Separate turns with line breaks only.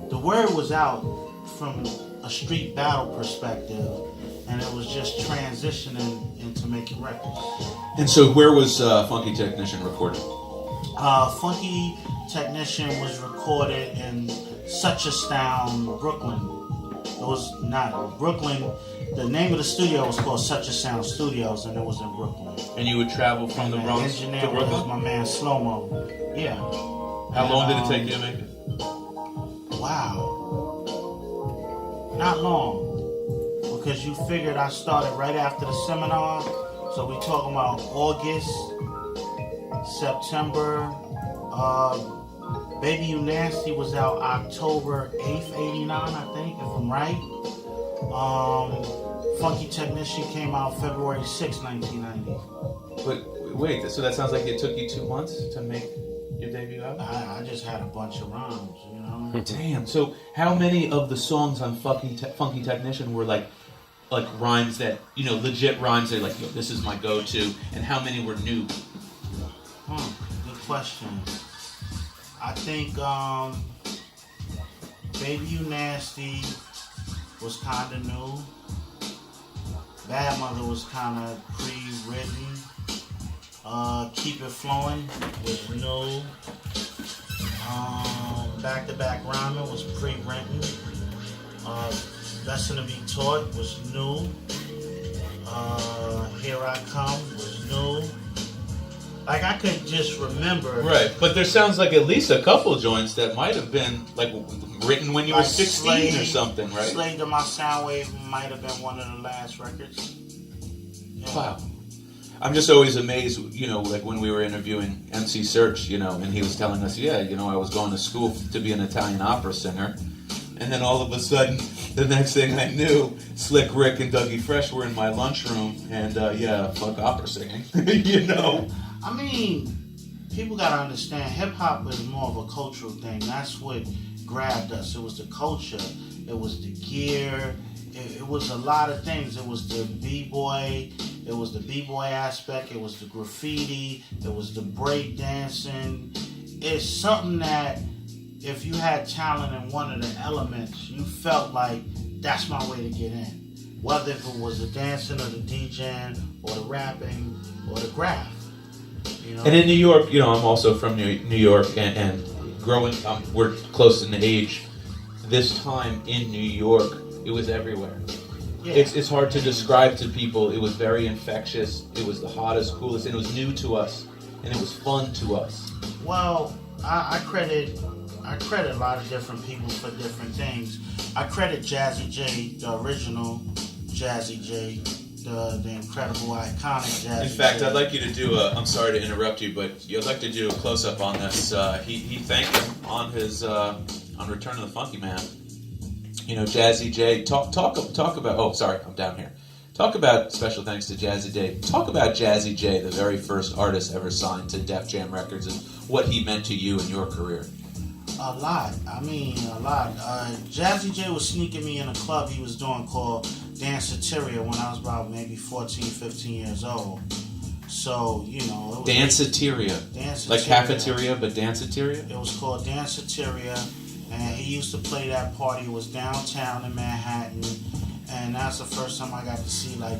the word was out from a street battle perspective, and it was just transitioning into making records.
And so where was Funky Technician recorded?
Funky Technician was recorded in Such a Sound, Brooklyn. It was not Brooklyn. The name of the studio was called Such a Sound Studios, and it was in Brooklyn.
And you would travel from the Bronx to
engineer was
Brooklyn?
my man Slow-Mo. Yeah.
How long did it take you to make it?
Wow. Not long. Because you figured I started right after the seminar. So we talking about August, September. Baby You Nasty was out October 8th, 89, I think, if I'm right. Funky Technician came out February 6th, 1990.
But wait, so that sounds like it took you 2 months to make your debut album?
I just had a bunch of rhymes, you know?
Damn. So how many of the songs on Funky Technician were like rhymes that, legit rhymes that like, yo, this is my go-to, and how many were new?
Good question. I think Baby You Nasty was kind of new. Bad Mother was kind of pre-written. Keep It Flowing was new. Back to Back Rhyming was pre-written. Lesson to Be Taught was new. Here I Come was new. Like, I could just remember.
Right, but there sounds like at least a couple joints that might have been like written when you were 16 or something, right?
Slave to My Soundwave might have been one of the last records. Yeah.
Wow. I'm just always amazed, like when we were interviewing MC Search, and he was telling us, I was going to school to be an Italian opera singer. And then all of a sudden, the next thing I knew, Slick Rick and Dougie Fresh were in my lunchroom, and fuck opera singing,
I mean, people gotta understand, hip-hop is more of a cultural thing. That's what grabbed us. It was the culture. It was the gear. It was a lot of things. It was the b-boy. It was the b-boy aspect. It was the graffiti. It was the break dancing. It's something that if you had talent in one of the elements, you felt like that's my way to get in. Whether if it was the dancing or the DJing or the rapping or the graph.
And in New York, I'm also from New York, and growing up, we're close in age. This time in New York, it was everywhere.
Yeah.
It's hard to describe to people. It was very infectious. It was the hottest, coolest, and it was new to us, and it was fun to us.
Well, I credit a lot of different people for different things. I credit Jazzy J, the original Jazzy J, the incredible, iconic Jazzy J.
In fact, I'd like you to do I'm sorry to interrupt you, but I'd like to do a close-up on this. He thanked him on his on Return of the Funky Man. Jazzy J. Talk about. Oh, sorry, I'm down here. Talk about special thanks to Jazzy J. Talk about Jazzy J, the very first artist ever signed to Def Jam Records, and what he meant to you in your career.
A lot. I mean, a lot. Jazzy J was sneaking me in a club he was doing called Danceteria when I was about maybe 14, 15 years old. So, it was
Danceteria. Like cafeteria, but Danceteria?
It was called Danceteria, and he used to play that party. It was downtown in Manhattan, and that's the first time I got to see like